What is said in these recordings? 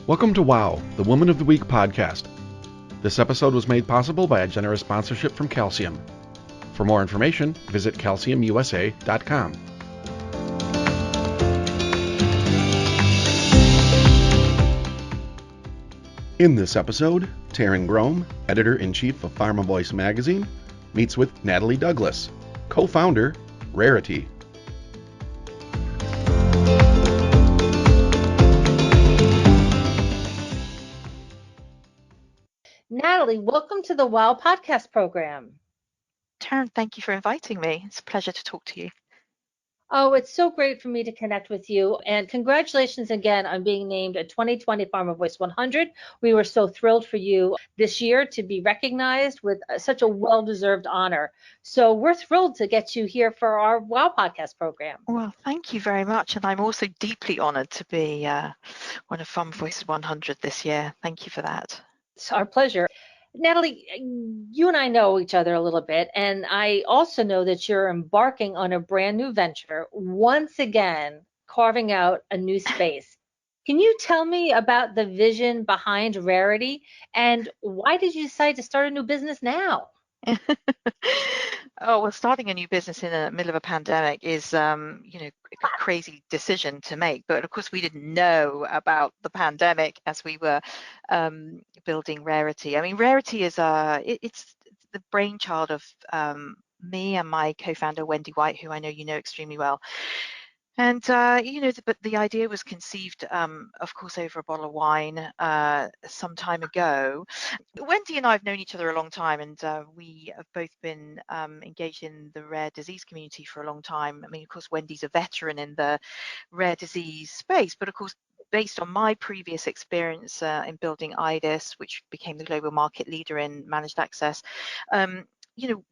Welcome to WOW, the Woman of the Week podcast. This episode was made possible by a generous sponsorship from Calcium. For more information, visit calciumusa.com. In this episode, Taryn Grome, editor-in-chief of Pharma Voice magazine, meets with Natalie Douglas, co-founder, Rarity. Natalie, welcome to the WOW podcast program. Taryn, thank you for inviting me. It's a pleasure to talk to you. Oh, it's so great for me to connect with you. And congratulations again on being named a 2020 Pharma Voice 100. We were so thrilled for you this year to be recognized with such a well-deserved honor. So we're thrilled to get you here for our WOW podcast program. Well, thank you very much. And I'm also deeply honored to be one of Pharma Voice 100 this year. Thank you for that. It's our pleasure. Natalie, you and I know each other a little bit, and I also know that you're embarking on a brand new venture, once again, carving out a new space. Can you tell me about the vision behind Rarity and why did you decide to start a new business now? Oh, well, starting a new business in the middle of a pandemic is, a crazy decision to make. But of course, we didn't know about the pandemic as we were building Rarity. I mean, Rarity is it's the brainchild of me and my co-founder Wendy White, who I know you know extremely well. And but the idea was conceived, of course, over a bottle of wine some time ago. Wendy and I have known each other a long time, and we have both been engaged in the rare disease community for a long time. I mean, of course, Wendy's a veteran in the rare disease space, but of course, based on my previous experience in building IDIS, which became the global market leader in managed access,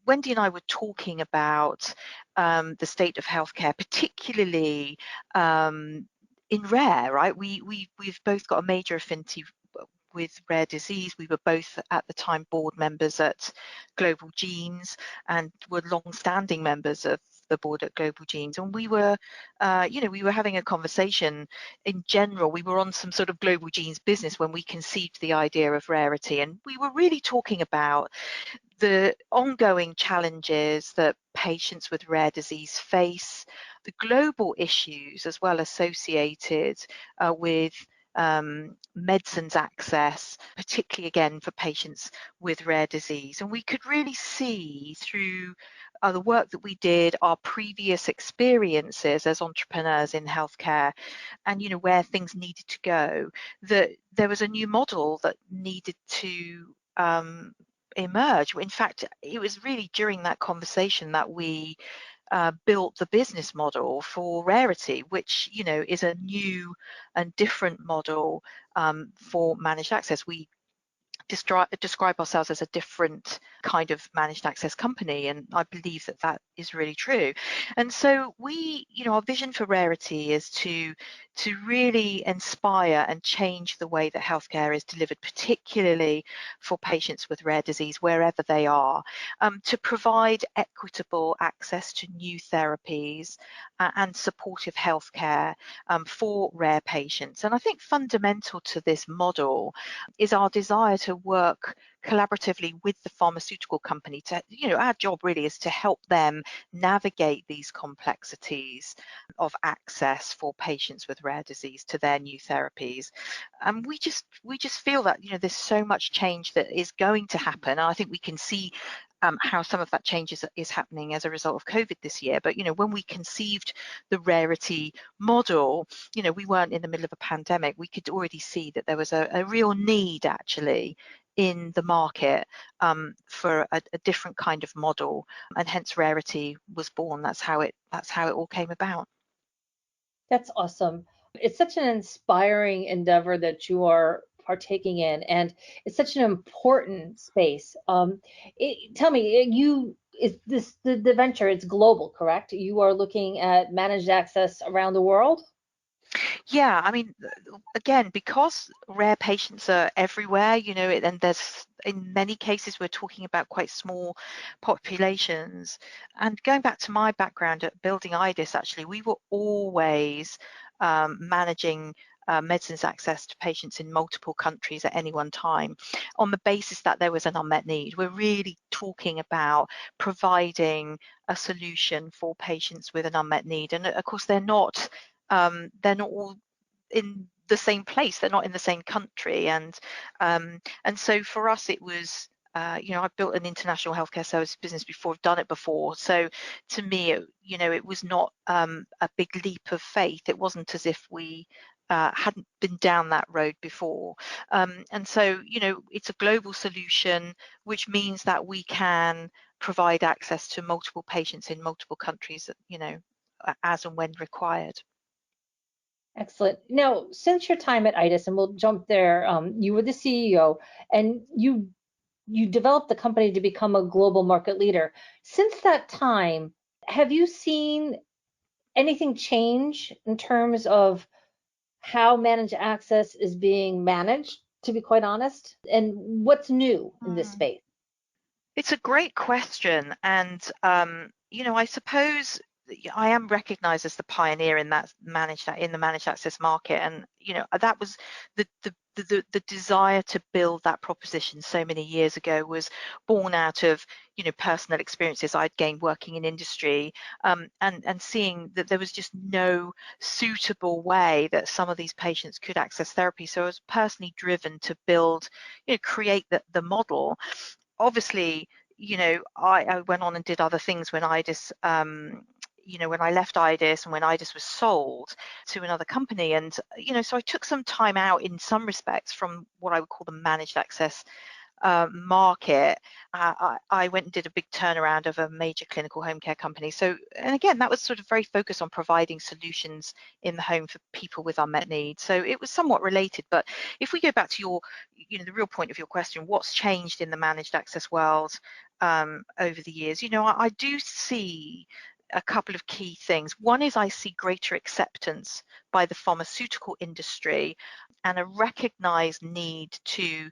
Wendy and I were talking about the state of healthcare, particularly in rare, right? We've both got a major affinity with rare disease. We were both at the time board members at Global Genes and were long-standing members of the board at Global Genes. And we were, we were having a conversation in general. We were on some sort of Global Genes business when we conceived the idea of Rarity. And we were really talking about the ongoing challenges that patients with rare disease face, the global issues as well associated with medicines access, particularly again for patients with rare disease. And we could really see through the work that we did, our previous experiences as entrepreneurs in healthcare, and where things needed to go, that there was a new model that needed to emerge. In fact, it was really during that conversation that we built the business model for Rarity, which is a new and different model for managed access. We describe ourselves as a different kind of managed access company, and I believe that that is really true. And so we, our vision for Rarity is to really inspire and change the way that healthcare is delivered, particularly for patients with rare disease wherever they are, to provide equitable access to new therapies and supportive healthcare for rare patients. And I think fundamental to this model is our desire to work collaboratively with the pharmaceutical company to, our job really is to help them navigate these complexities of access for patients with rare disease to their new therapies. And we just feel that, there's so much change that is going to happen. And I think we can see how some of that change is happening as a result of COVID this year. But, when we conceived the Rarity model, we weren't in the middle of a pandemic. We could already see that there was a real need actually in the market for a different kind of model, and hence Rarity was born. That's how it all came about. That's awesome. It's such an inspiring endeavor that you are partaking in, and it's such an important space. Tell me, is this the venture? It's global, correct? You are looking at managed access around the world. Yeah, I mean, again, because rare patients are everywhere, and there's in many cases we're talking about quite small populations. And going back to my background at building IDIS, actually, we were always managing medicines access to patients in multiple countries at any one time, on the basis that there was an unmet need. We're really talking about providing a solution for patients with an unmet need, and of course they're not all in the same place, they're not in the same country, and so for us it was I've built an international healthcare service business before, I've done it before, so to me it was not a big leap of faith. It wasn't as if we hadn't been down that road before, and so it's a global solution, which means that we can provide access to multiple patients in multiple countries, as and when required. Excellent. Now, since your time at IDIS, and we'll jump there, you were the CEO, and you developed the company to become a global market leader. Since that time, have you seen anything change in terms of how managed access is being managed, to be quite honest? And what's new in this space? It's a great question, and I suppose I am recognised as the pioneer in the managed access market, and that was the desire to build that proposition so many years ago was born out of personal experiences I'd gained working in industry, and seeing that there was just no suitable way that some of these patients could access therapy. So I was personally driven to create the model. Obviously, I went on and did other things when IDIS, when I left IDIS and when IDIS was sold to another company. And, so I took some time out in some respects from what I would call the managed access market. I went and did a big turnaround of a major clinical home care company. So, and again, that was sort of very focused on providing solutions in the home for people with unmet needs. So it was somewhat related. But if we go back to the real point of your question, what's changed in the managed access world over the years? I do see a couple of key things. One is I see greater acceptance by the pharmaceutical industry and a recognized need to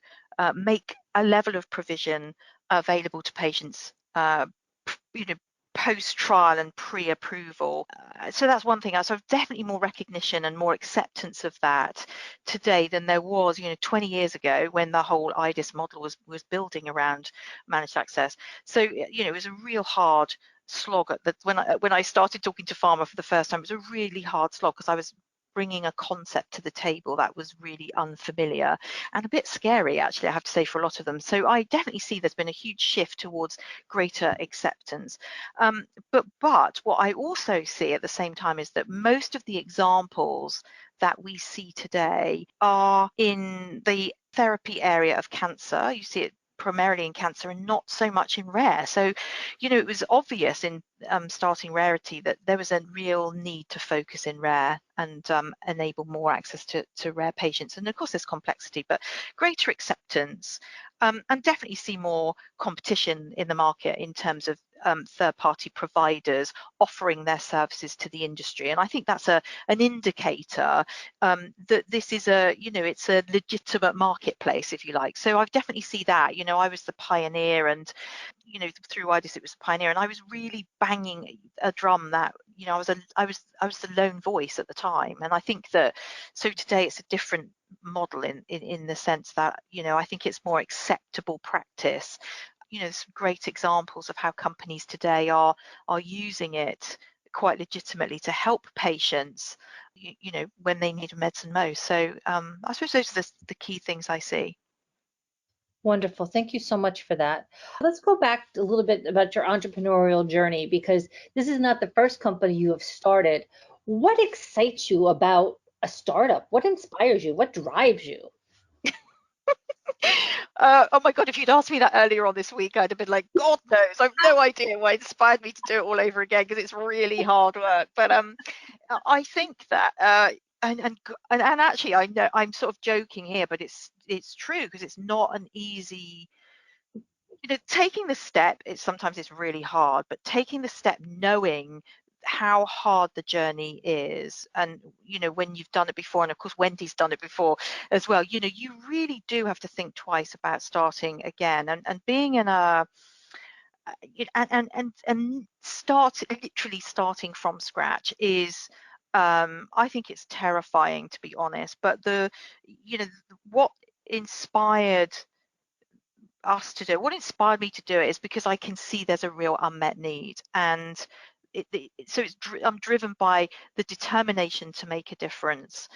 make a level of provision available to patients, post-trial and pre-approval. So that's one thing. So definitely more recognition and more acceptance of that today than there was, 20 years ago when the whole IDIS model was building around managed access. So, it was a real hard slog when I started talking to pharma for the first time. It was a really hard slog because I was bringing a concept to the table that was really unfamiliar and a bit scary, actually, I have to say, for a lot of them. So I definitely see there's been a huge shift towards greater acceptance. But what I also see at the same time is that most of the examples that we see today are in the therapy area of cancer. You see it primarily in cancer and not so much in rare. So, it was obvious in starting Rarity that there was a real need to focus in rare and enable more access to rare patients. And of course there's complexity, but greater acceptance, and definitely see more competition in the market in terms of third-party providers offering their services to the industry. And I think that's an indicator that this is it's a legitimate marketplace, if you like. So I definitely see that. I was the pioneer, and through IDIS it was the pioneer, and I was really banging a drum that I was the lone voice at the time. And I think that today it's a different model in the sense that I think it's more acceptable practice. Some great examples of how companies today are using it quite legitimately to help patients when they need a medicine most. So I suppose those are the key things I see. Wonderful. Thank you so much for that. Let's go back a little bit about your entrepreneurial journey, because this is not the first company you have started. What excites you about a startup? What inspires you? What drives you? Oh my God, if you'd asked me that earlier on this week, I'd have been like, God knows, I've no idea what inspired me to do it all over again, because it's really hard work. But I think that and actually, I know I'm sort of joking here, but it's true, because it's not an easy, taking the step, sometimes it's really hard, but taking the step knowing how hard the journey is, and when you've done it before, and of course Wendy's done it before as well, you really do have to think twice about starting again, and being in a and literally starting from scratch is I think it's terrifying, to be honest. But what inspired what inspired me to do it is because I can see there's a real unmet need, and I'm driven by the determination to make a difference,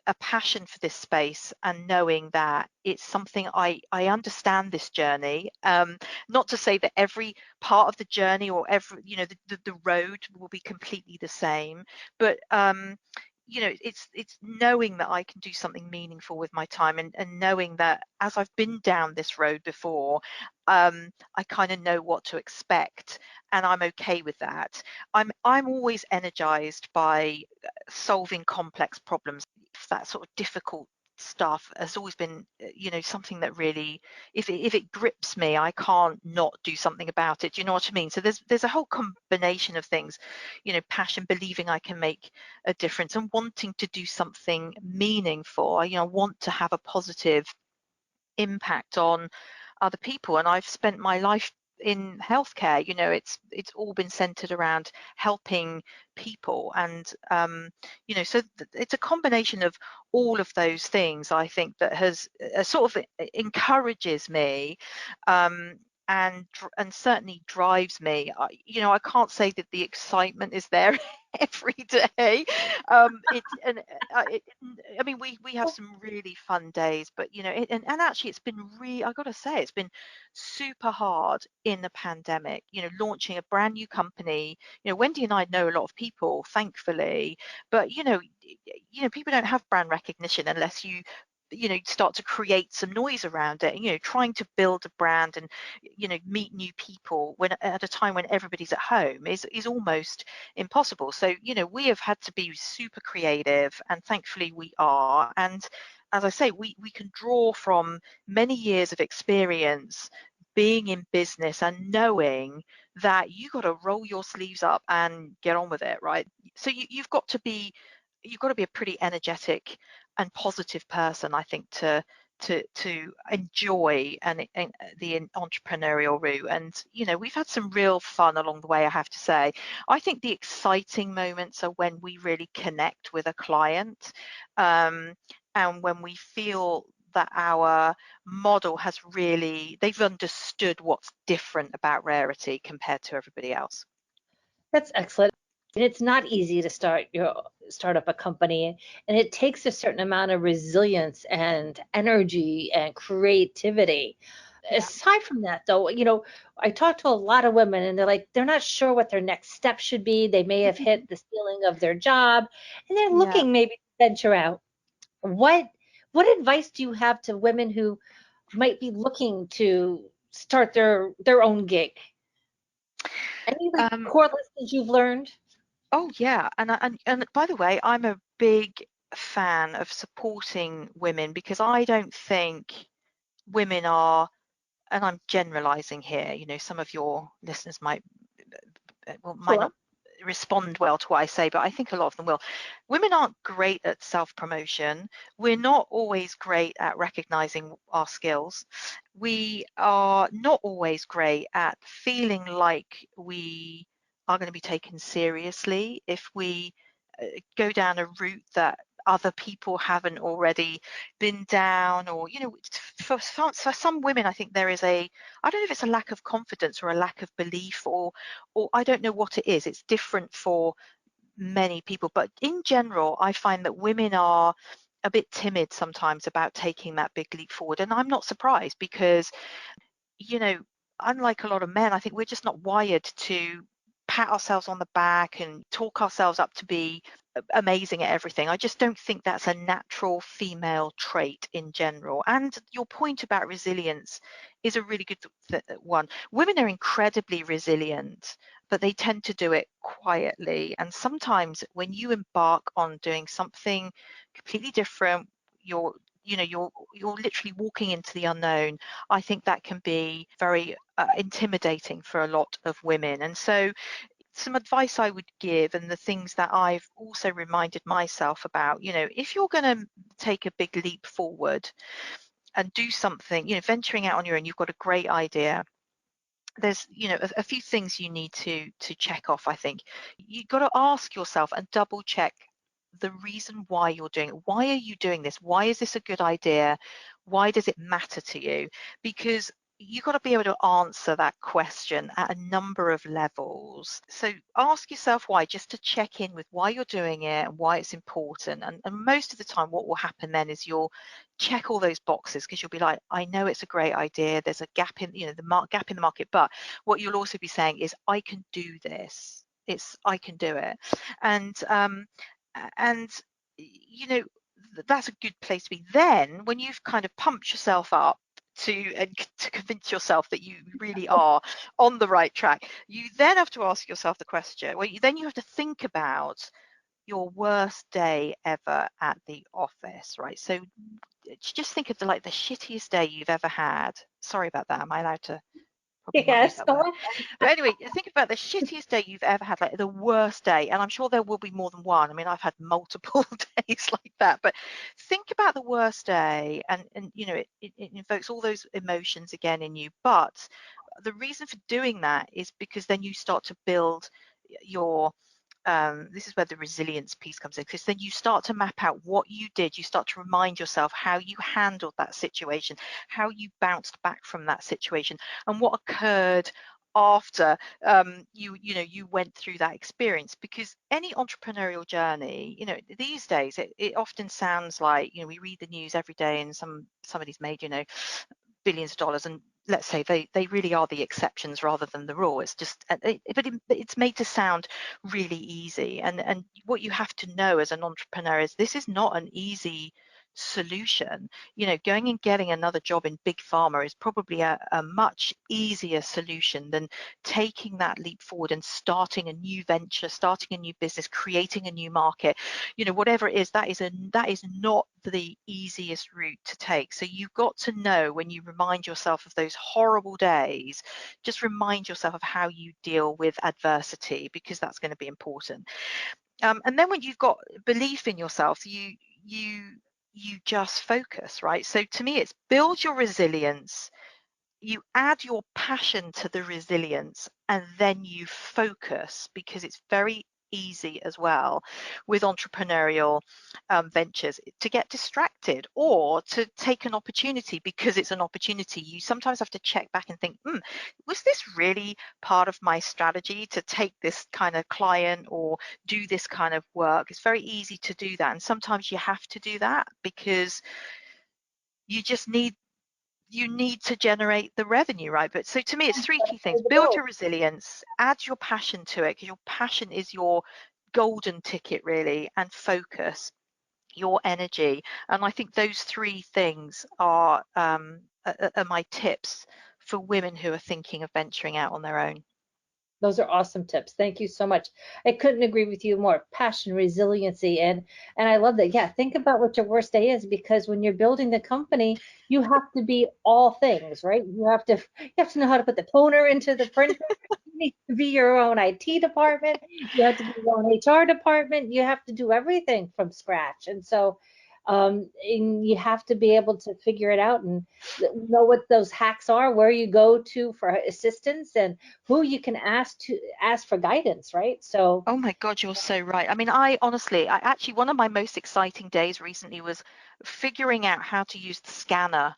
a passion for this space, and knowing that it's something I understand this journey. Not to say that every part of the journey or every the road will be completely the same, but it's knowing that I can do something meaningful with my time, and knowing that as I've been down this road before, I kind of know what to expect, and I'm okay with that. I'm always energized by solving complex problems. That sort of difficult stuff has always been something that really, if it grips me, I can't not do something about it. Do you know what I mean? So there's a whole combination of things, passion, believing I can make a difference, and wanting to do something meaningful. I want to have a positive impact on other people, and I've spent my life in healthcare. It's all been centered around helping people, and so it's a combination of all of those things, I think, that has sort of encourages me, and certainly drives me. I can't say that the excitement is there every day. I mean, we have some really fun days, but and actually it's been I gotta say, it's been super hard in the pandemic, launching a brand new company. Wendy and I know a lot of people, thankfully, but people don't have brand recognition unless you start to create some noise around it. Trying to build a brand and meet new people when at a time when everybody's at home is almost impossible. So we have had to be super creative, and thankfully we are. And as I say, we can draw from many years of experience being in business, and knowing that you got to roll your sleeves up and get on with it, right? So you've got to be a pretty energetic and positive person, I think, to enjoy the entrepreneurial route. And we've had some real fun along the way, I have to say. I think the exciting moments are when we really connect with a client, and when we feel that our model has they've understood what's different about Rarity compared to everybody else. That's excellent. And it's not easy to start up a company, and it takes a certain amount of resilience and energy and creativity. Yeah. Aside from that, though, I talk to a lot of women, and they're not sure what their next step should be. They may have hit the ceiling of their job, and they're looking maybe to venture out. What advice do you have to women who might be looking to start their own gig? Any core lessons you've learned? Oh yeah, and by the way, I'm a big fan of supporting women, because I don't think women are, and I'm generalizing here, some of your listeners might not respond well to what I say, but I think a lot of them will. Women aren't great at self-promotion. We're not always great at recognizing our skills. We are not always great at feeling like we are going to be taken seriously if we go down a route that other people haven't already been down. Or for some women, I think there is I don't know if it's a lack of confidence or a lack of belief, or I don't know what it is. It's different for many people, but in general I find that women are a bit timid sometimes about taking that big leap forward. And I'm not surprised, because unlike a lot of men, I think we're just not wired to pat ourselves on the back and talk ourselves up to be amazing at everything. I just don't think that's a natural female trait in general. And your point about resilience is a really good one. Women are incredibly resilient, but they tend to do it quietly. And sometimes when you embark on doing something completely different, you're literally walking into the unknown. I think that can be very intimidating for a lot of women. And so some advice I would give, and the things that I've also reminded myself about, if you're going to take a big leap forward and do something, venturing out on your own, you've got a great idea, there's a few things you need to check off. I think you've got to ask yourself and double check the reason why you're doing it. Why are you doing this? Why is this a good idea? Why does it matter to you? Because you've got to be able to answer that question at a number of levels. So ask yourself why, just to check in with why you're doing it and why it's important. And most of the time what will happen then is you'll check all those boxes, because you'll be like, I know it's a great idea, there's a gap in the gap in the market, but what you'll also be saying is, I can do this. I can do it. And that's a good place to be. Then when you've kind of pumped yourself up to convince yourself that you really are on the right track, you then have to ask yourself the question, well, then you have to think about your worst day ever at the office, right? So just think of the shittiest day you've ever had. Sorry about that. Am I allowed to probably not use Yes, that go word? on. But anyway, think about the shittiest day you've ever had, like the worst day. And I'm sure there will be more than one. I mean, I've had multiple days like that. But think about the worst day, and it invokes all those emotions again in you. But the reason for doing that is because then you start to build your this is where the resilience piece comes in, because then you start to map out what you did. You start to remind yourself how you handled that situation, how you bounced back from that situation, and what occurred after you went through that experience. Because any entrepreneurial journey, these days it often sounds like, we read the news every day and somebody's made billions of dollars, and let's say they really are the exceptions rather than the rule. It's just it's made to sound really easy, and what you have to know as an entrepreneur is this is not an easy solution. Going and getting another job in big pharma is probably a much easier solution than taking that leap forward and starting a new venture, starting a new business, creating a new market. Whatever it is, that is not the easiest route to take. So you've got to know, when you remind yourself of those horrible days, just remind yourself of how you deal with adversity, because that's going to be important. And then when you've got belief in yourself, you just focus, right? So to me, it's build your resilience, you add your passion to the resilience, and then you focus, because it's very easy as well with entrepreneurial ventures to get distracted or to take an opportunity because it's an opportunity. You sometimes have to check back and think, was this really part of my strategy to take this kind of client or do this kind of work? It's very easy to do that, and sometimes you have to do that because you just need to generate the revenue, right? But so to me, it's three key things: build your resilience, add your passion to it, because your passion is your golden ticket really, and focus your energy. And I think those three things are my tips for women who are thinking of venturing out on their own. Those are awesome tips. Thank you so much. I couldn't agree with you more. Passion, resiliency, and I love that. Yeah, think about what your worst day is, because when you're building the company, you have to be all things, right? You have to know how to put the toner into the printer. You need to be your own IT department. You have to be your own HR department. You have to do everything from scratch. And so and you have to be able to figure it out and know what those hacks are, where you go to for assistance, and who you can ask for guidance, right? So Oh my God, you're so right. I mean, I actually, one of my most exciting days recently was figuring out how to use the scanner,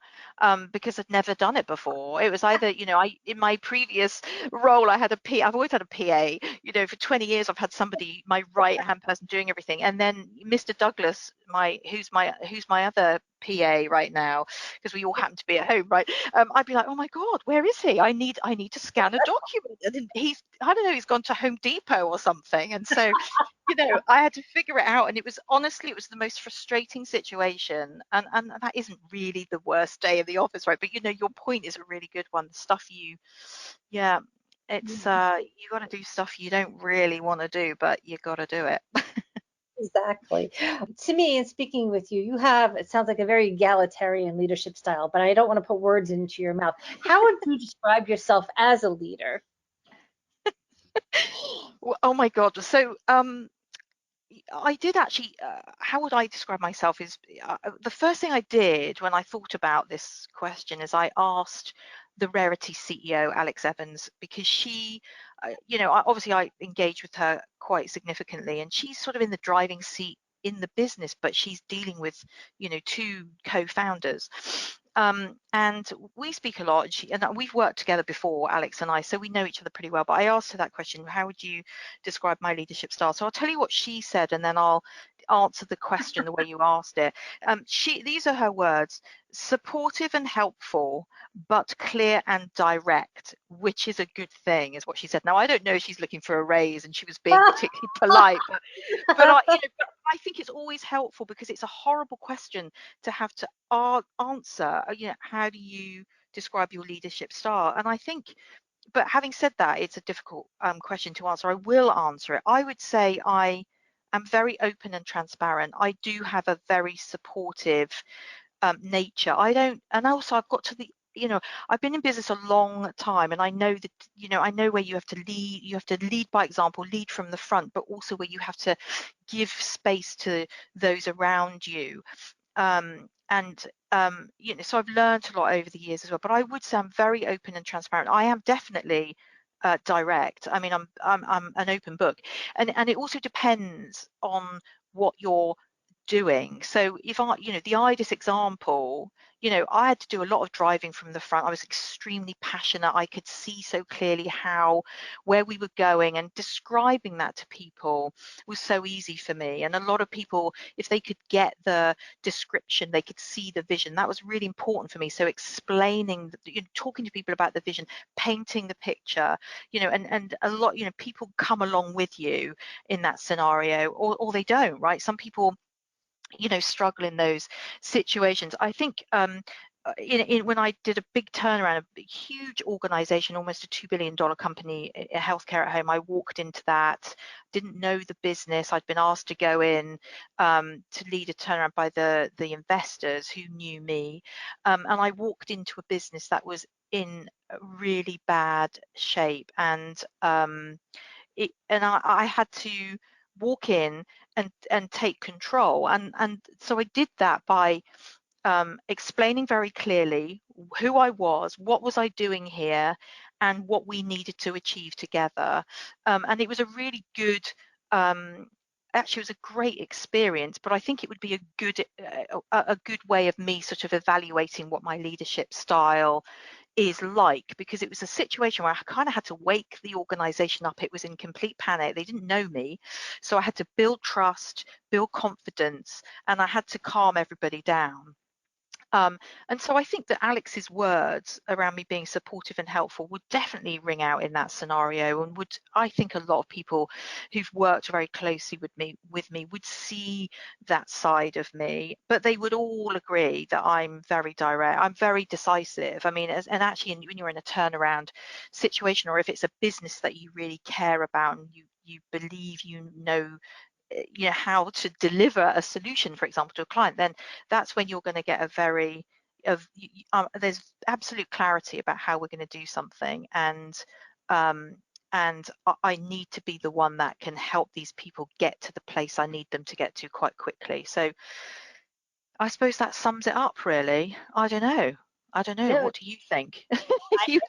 because I'd never done it before. It was either, in my previous role, I've always had a PA, for 20 years, I've had somebody, my right hand person, doing everything. And then Mr. Douglas, who's my other PA right now, because we all happen to be at home, right? I'd be like, oh my God, where is he? I need to scan a document. And then I don't know, he's gone to Home Depot or something. And so, I had to figure it out. And it was the most frustrating situation. And that isn't really the worst day of the office, right? But your point is a really good one. The stuff it's you got to do stuff you don't really want to do, but you got to do it. exactly. To me, and speaking with you, it sounds like a very egalitarian leadership style, but I don't want to put words into your mouth. How would you describe yourself as a leader? Oh my God. So I did actually, how would I describe myself is the first thing I did when I thought about this question is I asked the Rarity CEO, Alex Evans, because she, obviously I engage with her quite significantly, and she's sort of in the driving seat in the business, but she's dealing with, two co-founders. And we speak a lot, and we've worked together before, Alex and I, so we know each other pretty well. But I asked her that question, how would you describe my leadership style? So I'll tell you what she said, and then I'll answer the question the way you asked it. These are her words: supportive and helpful, but clear and direct, which is a good thing, is what she said. Now, I don't know if she's looking for a raise and she was being particularly polite, but I think it's always helpful, because it's a horrible question to have to answer. How do you describe your leadership style? And I think, but having said that, it's a difficult question to answer. I will answer it. I would say I am very open and transparent. I do have a very supportive nature. And also I've got to I've been in business a long time, and I know that, I know where you have to lead by example, lead from the front, but also where you have to give space to those around you. So I've learned a lot over the years as well, but I would say I'm very open and transparent. I am definitely direct. I mean, I'm an open book, and it also depends on what you're doing. So if the IDIS example, I had to do a lot of driving from the front. I was extremely passionate. I could see so clearly where we were going, and describing that to people was so easy for me. And a lot of people, if they could get the description, they could see the vision. That was really important for me. So explaining, talking to people about the vision, painting the picture, and a lot, people come along with you in that scenario, or they don't, right? Some people struggle in those situations. I think when I did a big turnaround, a huge organization, almost a $2 billion company, healthcare at home, I walked into that, didn't know the business. I'd been asked to go in to lead a turnaround by the investors who knew me, and I walked into a business that was in really bad shape, and I had to walk in and take control, and so I did that by explaining very clearly who I was, what was I doing here, and what we needed to achieve together. And it was a really good, actually it was a great experience, but I think it would be a good way of me sort of evaluating what my leadership style is like, because it was a situation where I kind of had to wake the organization up. It was in complete panic. They didn't know me. So I had to build trust, build confidence, and I had to calm everybody down. And so I think that Alex's words around me being supportive and helpful would definitely ring out in that scenario, and I think a lot of people who've worked very closely with me would see that side of me, but they would all agree that I'm very direct, I'm very decisive. I mean, and actually when you're in a turnaround situation, or if it's a business that you really care about and you believe how to deliver a solution, for example, to a client, then that's when you're going to get there's absolute clarity about how we're going to do something, and I need to be the one that can help these people get to the place I need them to get to quite quickly. So I suppose that sums it up, really. I don't know. No, What do you think? I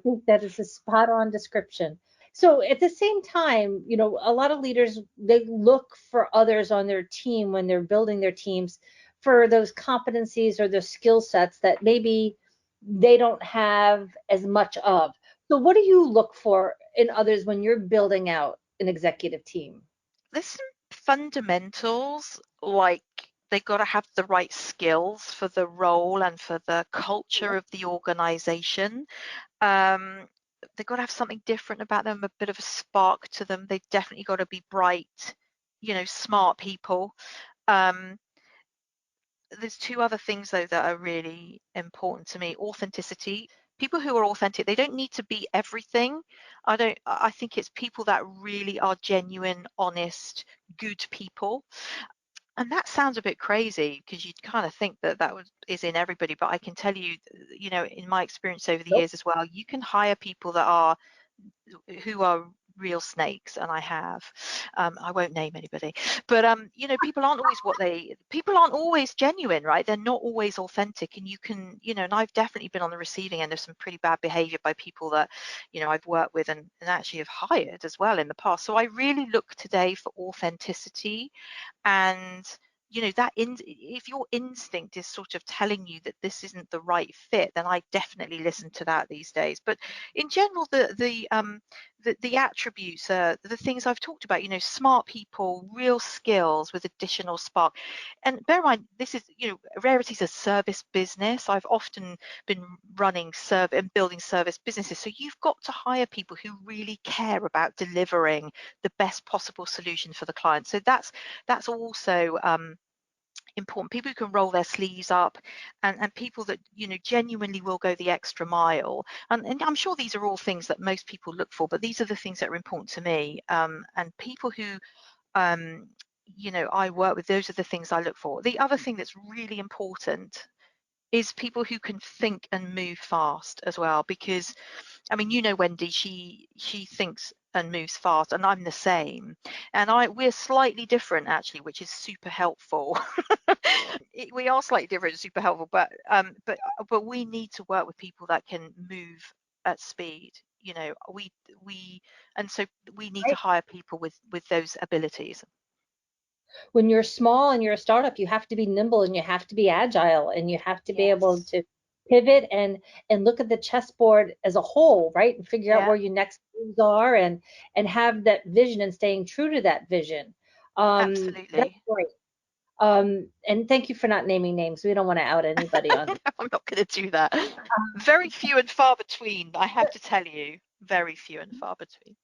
think that is a spot on description. So at the same time, a lot of leaders, they look for others on their team when they're building their teams for those competencies or those skill sets that maybe they don't have as much of. So what do you look for in others when you're building out an executive team? There's some fundamentals, like they've got to have the right skills for the role and for the culture of the organization. They've got to have something different about them, a bit of a spark to them. They've definitely got to be bright, smart people. There's two other things though that are really important to me. Authenticity. People who are authentic, they don't need to be everything. I think it's people that really are genuine, honest, good people. And that sounds a bit crazy, because you'd kind of think that is in everybody, but I can tell you, in my experience over the Nope. years as well, you can hire people who are real snakes, and I have. I won't name anybody, but you know, people aren't always genuine, right? They're not always authentic, and you can, you know, and I've definitely been on the receiving end of some pretty bad behavior by people that, you know, I've worked with and actually have hired as well in the past. So I really look today for authenticity, and you know, that if your instinct is sort of telling you that this isn't the right fit, then I definitely listen to that these days. But in general, the attributes, the things I've talked about, you know, smart people, real skills with additional spark. And bear in mind, this is, you know, Rarity is a service business. I've often been running and building service businesses. So you've got to hire people who really care about delivering the best possible solution for the client. So that's also important. People who can roll their sleeves up, and people that, you know, genuinely will go the extra mile. And I'm sure these are all things that most people look for, but these are the things that are important to me. And people who you know, I work with, those are the things I look for. The other thing that's really important is people who can think and move fast as well, because I mean, you know, Wendy, she thinks and moves fast, and I'm the same. And we're slightly different actually, which is super helpful. We are slightly different, super helpful, but we need to work with people that can move at speed. You know, and so we need to hire people with those abilities. When you're small and you're a startup, you have to be nimble and you have to be agile and you have to be able to pivot and look at the chessboard as a whole, right? And figure out where your next moves are and have that vision and staying true to that vision. That's Absolutely. great. And thank you for not naming names. We don't want to out anybody on. I'm not going to do that. Very few and far between, I have to tell you. Very few and far between.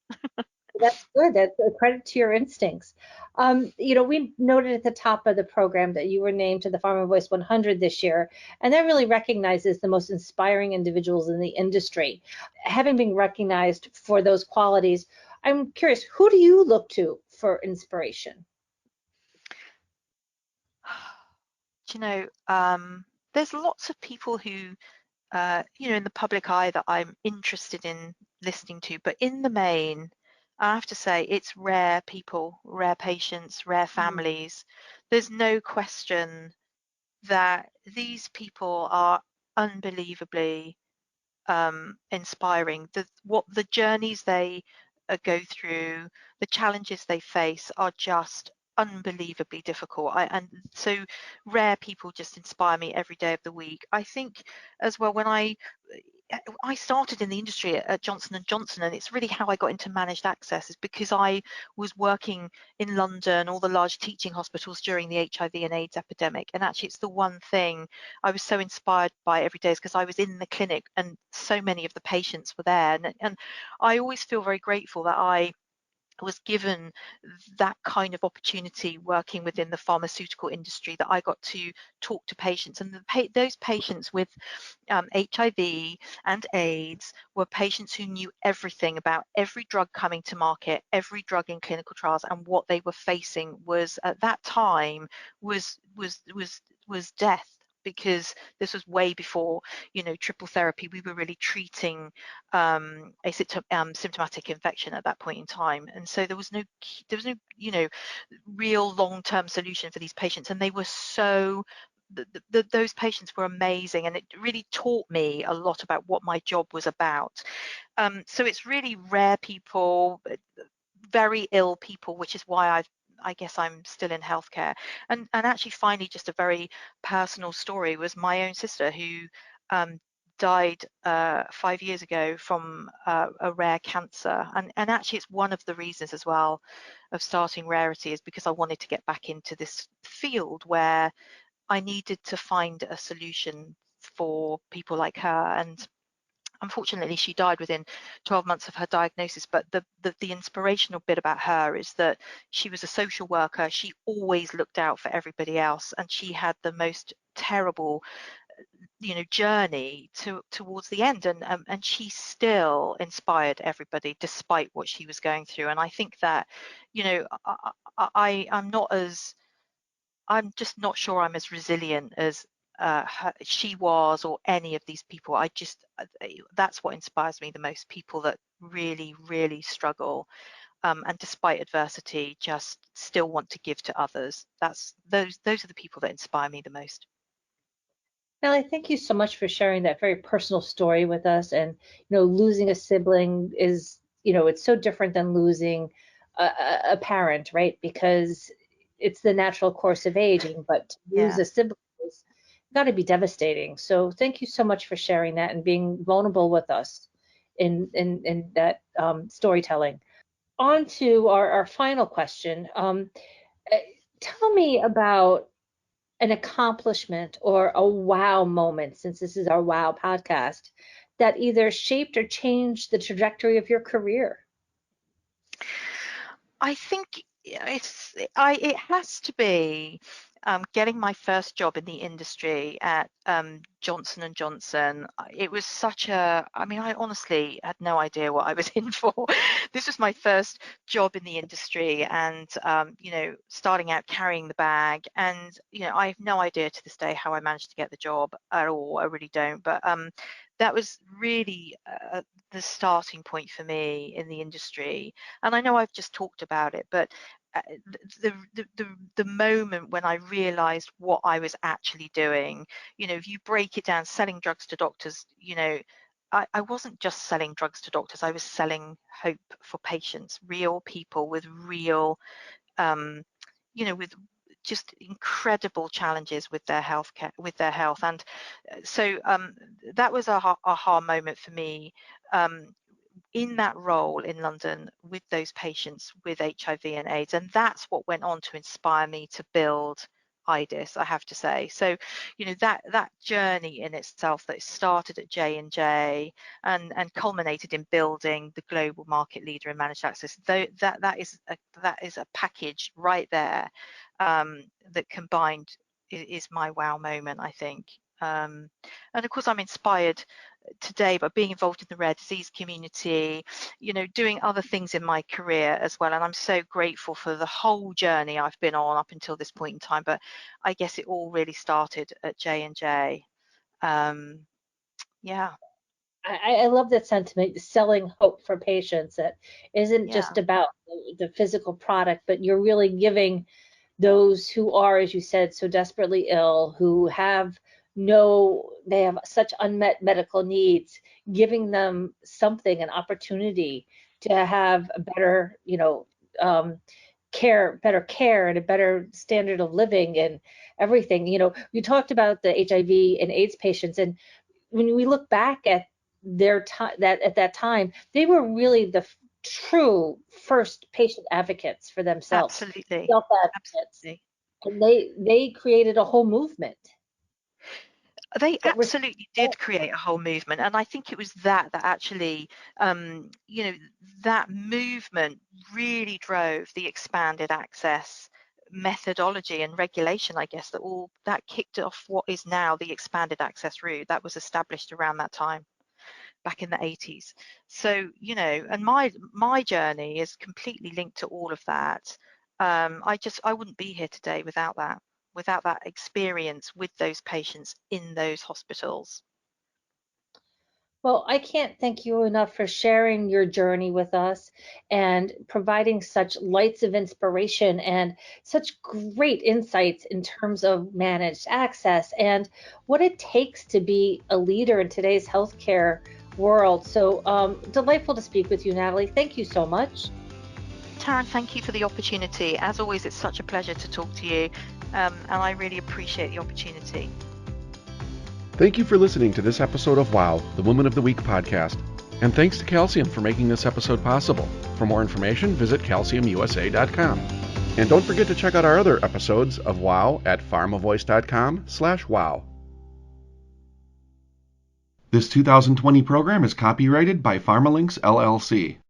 That's good. That's a credit to your instincts. You know, we noted at the top of the program that you were named to the Pharma Voice 100 this year, and that really recognizes the most inspiring individuals in the industry. Having been recognized for those qualities, I'm curious, who do you look to for inspiration? Do you know, there's lots of people who, you know, in the public eye that I'm interested in listening to, but in the main, I have to say it's rare people, rare patients, rare families. There's no question that these people are unbelievably inspiring. What the journeys they go through, the challenges they face are just unbelievably difficult. And so rare people just inspire me every day of the week. I think as well, when I started in the industry at Johnson & Johnson, and it's really how I got into managed access, is because I was working in London, all the large teaching hospitals during the HIV and AIDS epidemic. And actually it's the one thing I was so inspired by every day, is because I was in the clinic and so many of the patients were there. And I always feel very grateful that I was given that kind of opportunity working within the pharmaceutical industry, that I got to talk to patients, and those patients with HIV and AIDS were patients who knew everything about every drug coming to market, every drug in clinical trials, and what they were facing was at that time was death, because this was way before, you know, triple therapy. We were really treating a symptomatic infection at that point in time, and so there was no, you know, real long-term solution for these patients, and they were so those patients were amazing, and it really taught me a lot about what my job was about. So it's really rare people, very ill people, which is why I guess I'm still in healthcare. And actually, finally, just a very personal story was my own sister, who died 5 years ago from a rare cancer. And actually, it's one of the reasons as well of starting Rarity, is because I wanted to get back into this field where I needed to find a solution for people like her. And unfortunately, she died within 12 months of her diagnosis. But the inspirational bit about her is that she was a social worker. She always looked out for everybody else, and she had the most terrible, you know, journey towards the end, and she still inspired everybody despite what she was going through. And I think that, you know, I'm just not sure I'm as resilient as she was, or any of these people. That's what inspires me the most. People that really, really struggle, and despite adversity, just still want to give to others. Those are the people that inspire me the most. Nellie, thank you so much for sharing that very personal story with us. And, losing a sibling is, it's so different than losing a parent, right? Because it's the natural course of aging, but to lose Yeah. a sibling is got to be devastating. So thank you so much for sharing that and being vulnerable with us in that storytelling. On to our final question. Uh, Tell me about an accomplishment or a wow moment, since this is our wow podcast, that either shaped or changed the trajectory of your career? I think it has to be getting my first job in the industry at Johnson and Johnson. It was I honestly had no idea what I was in for. This was my first job in the industry, and starting out carrying the bag, and I have no idea to this day how I managed to get the job at all. I really don't. But that was really the starting point for me in the industry. And I know I've just talked about it, but the moment when I realized what I was actually doing, if you break it down, selling drugs to doctors, I wasn't just selling drugs to doctors. I was selling hope for patients, real people with real, with just incredible challenges with their healthcare, with their health. And so that was a aha moment for me. In that role in London with those patients with HIV and AIDS. And that's what went on to inspire me to build IDIS, I have to say. So, that journey in itself that started at J&J and culminated in building the global market leader in managed access, that is a package right there, that combined is my wow moment, I think. And of course, I'm inspired today by being involved in the rare disease community, doing other things in my career as well. And I'm so grateful for the whole journey I've been on up until this point in time. But I guess it all really started at J&J. Yeah. I love that sentiment, selling hope for patients. That isn't Yeah. just about the physical product, but you're really giving those who are, as you said, so desperately ill, who they have such unmet medical needs, giving them something, an opportunity to have a better, better care and a better standard of living and everything. You talked about the HIV and AIDS patients, and when we look back at their time, that at that time, they were really the true first patient advocates for themselves, Absolutely. self advocates, Absolutely. and they created a whole movement They that absolutely did create a whole movement, and I think it was that actually, that movement really drove the expanded access methodology and regulation, I guess, that kicked off what is now the expanded access route that was established around that time, back in the 80s. So, and my journey is completely linked to all of that. I wouldn't be here today without that experience with those patients in those hospitals. Well, I can't thank you enough for sharing your journey with us and providing such lights of inspiration and such great insights in terms of managed access and what it takes to be a leader in today's healthcare world. So delightful to speak with you, Natalie. Thank you so much. Taryn, thank you for the opportunity. As always, it's such a pleasure to talk to you, and I really appreciate the opportunity. Thank you for listening to this episode of WOW, the Woman of the Week podcast. And thanks to Calcium for making this episode possible. For more information, visit calciumusa.com. And don't forget to check out our other episodes of WOW at pharmavoice.com/wow. This 2020 program is copyrighted by PharmaLinks LLC.